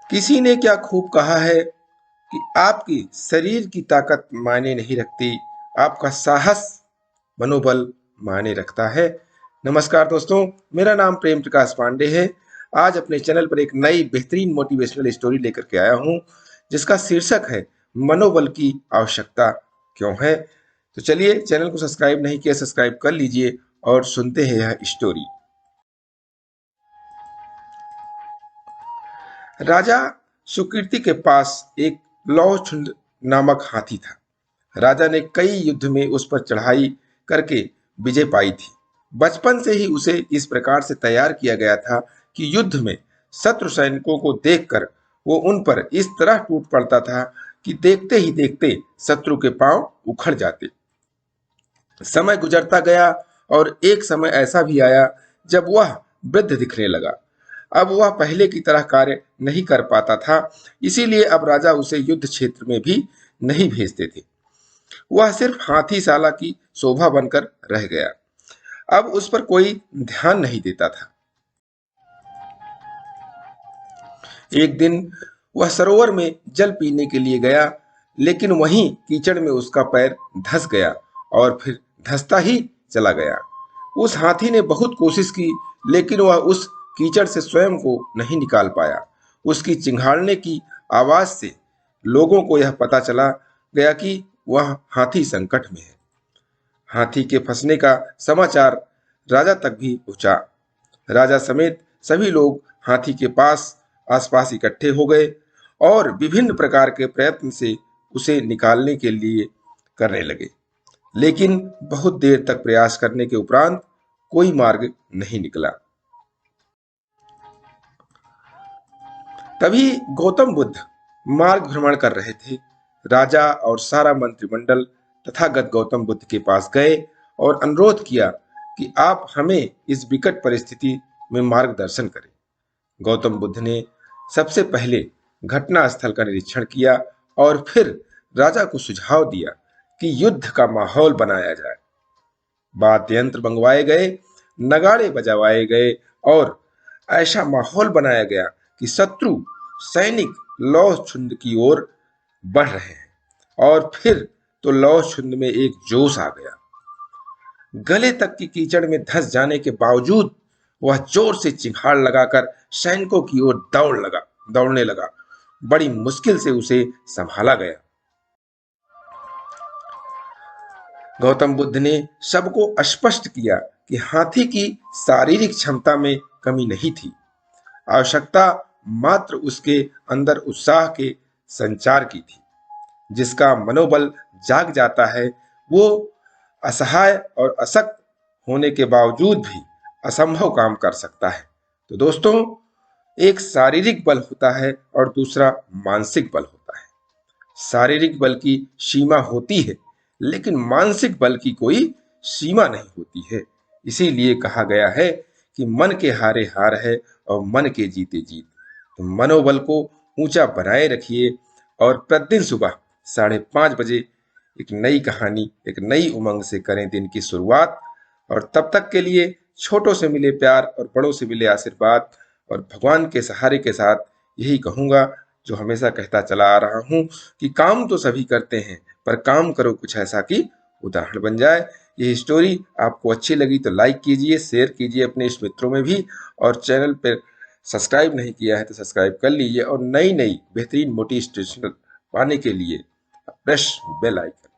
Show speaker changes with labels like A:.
A: किसी ने क्या खूब कहा है कि आपकी शरीर की ताकत मायने नहीं रखती, आपका साहस, मनोबल मायने रखता है। नमस्कार दोस्तों, मेरा नाम प्रेम प्रकाश पांडे है। आज अपने चैनल पर एक नई बेहतरीन मोटिवेशनल स्टोरी लेकर के आया हूं, जिसका शीर्षक है मनोबल की आवश्यकता क्यों है। तो चलिए, चैनल को सब्सक्राइब नहीं किया, सब्सक्राइब कर लीजिए और सुनते हैं यह स्टोरी। राजा सुकीर्ति के पास एक लौहछुंड नामक हाथी था। राजा ने कई युद्ध में उस पर चढ़ाई करके विजय पाई थी। बचपन से ही उसे इस प्रकार से तैयार किया गया था कि युद्ध में शत्रु सैनिकों को देखकर वो उन पर इस तरह टूट पड़ता था कि देखते ही देखते शत्रु के पांव उखड़ जाते। समय गुजरता गया और एक समय ऐसा भी आया जब वह वृद्ध दिखने लगा। अब वह पहले की तरह कार्य नहीं कर पाता था, इसीलिए अब राजा उसे युद्ध क्षेत्र में भी नहीं भेजते थे। वह सिर्फ हाथीशाला की शोभा बनकर रह गया। अब उस पर कोई ध्यान नहीं देता था। एक दिन वह सरोवर में जल पीने के लिए गया, लेकिन वहीं कीचड़ में उसका पैर धंस गया और फिर धंसता ही चला गया। उस हाथी ने बहुत कोशिश की, लेकिन वह उस कीचड़ से स्वयं को नहीं निकाल पाया। उसकी चिंघाड़ने की आवाज से लोगों को यह पता चला गया कि वह हाथी संकट में है। हाथी के फंसने का समाचार राजा तक भी पहुंचा। राजा समेत सभी लोग हाथी के पास आसपास इकट्ठे हो गए और विभिन्न प्रकार के प्रयत्न से उसे निकालने के लिए करने लगे, लेकिन बहुत देर तक प्रयास करने के उपरांत कोई मार्ग नहीं निकला। तभी गौतम बुद्ध मार्ग भ्रमण कर रहे थे। राजा और सारा मंत्रिमंडल तथागत गौतम बुद्ध के पास गए और अनुरोध किया कि आप हमें इस विकट परिस्थिति में मार्गदर्शन करें। गौतम बुद्ध ने सबसे पहले घटना स्थल का निरीक्षण किया और फिर राजा को सुझाव दिया कि युद्ध का माहौल बनाया जाए। वाद्य यंत्र मंगवाए गए, नगाड़े बजवाए गए और ऐसा माहौल बनाया गया कि शत्रु सैनिक लौह छुंद की ओर बढ़ रहे हैं। और फिर तो लौह छुंद में एक जोश आ गया। गले तक की कीचड़ में धंस जाने के बावजूद वह जोर से चिंगाड़ लगाकर सैनिकों की ओर दौड़ने लगा। बड़ी मुश्किल से उसे संभाला गया। गौतम बुद्ध ने सबको स्पष्ट किया कि हाथी की शारीरिक क्षमता में कमी नहीं थी, आवश्यकता मात्र उसके अंदर उत्साह के संचार की थी। जिसका मनोबल जाग जाता है वो असहाय और अशक्त होने के बावजूद भी असंभव काम कर सकता है। तो दोस्तों, एक शारीरिक बल होता है और दूसरा मानसिक बल होता है। शारीरिक बल की सीमा होती है, लेकिन मानसिक बल की कोई सीमा नहीं होती है। इसीलिए कहा गया है कि मन के हारे हार है और मन के जीते जीत। तो मनोबल को ऊंचा बनाए रखिए और प्रतिदिन सुबह 5:30 बजे एक नई कहानी, एक नई उमंग से करें दिन की शुरुआत। और तब तक के लिए छोटों से मिले प्यार और बड़ों से मिले आशीर्वाद और भगवान के सहारे के साथ यही कहूंगा जो हमेशा कहता चला आ रहा हूं कि काम तो सभी करते हैं, पर काम करो कुछ ऐसा कि उदाहरण बन जाए। ये स्टोरी आपको अच्छी लगी तो लाइक कीजिए, शेयर कीजिए अपने इस मित्रों में भी, और चैनल पर सब्सक्राइब नहीं किया है तो सब्सक्राइब कर लीजिए और नई नई बेहतरीन मोटिवेशनल पाने के लिए प्रेस बेल आइकन।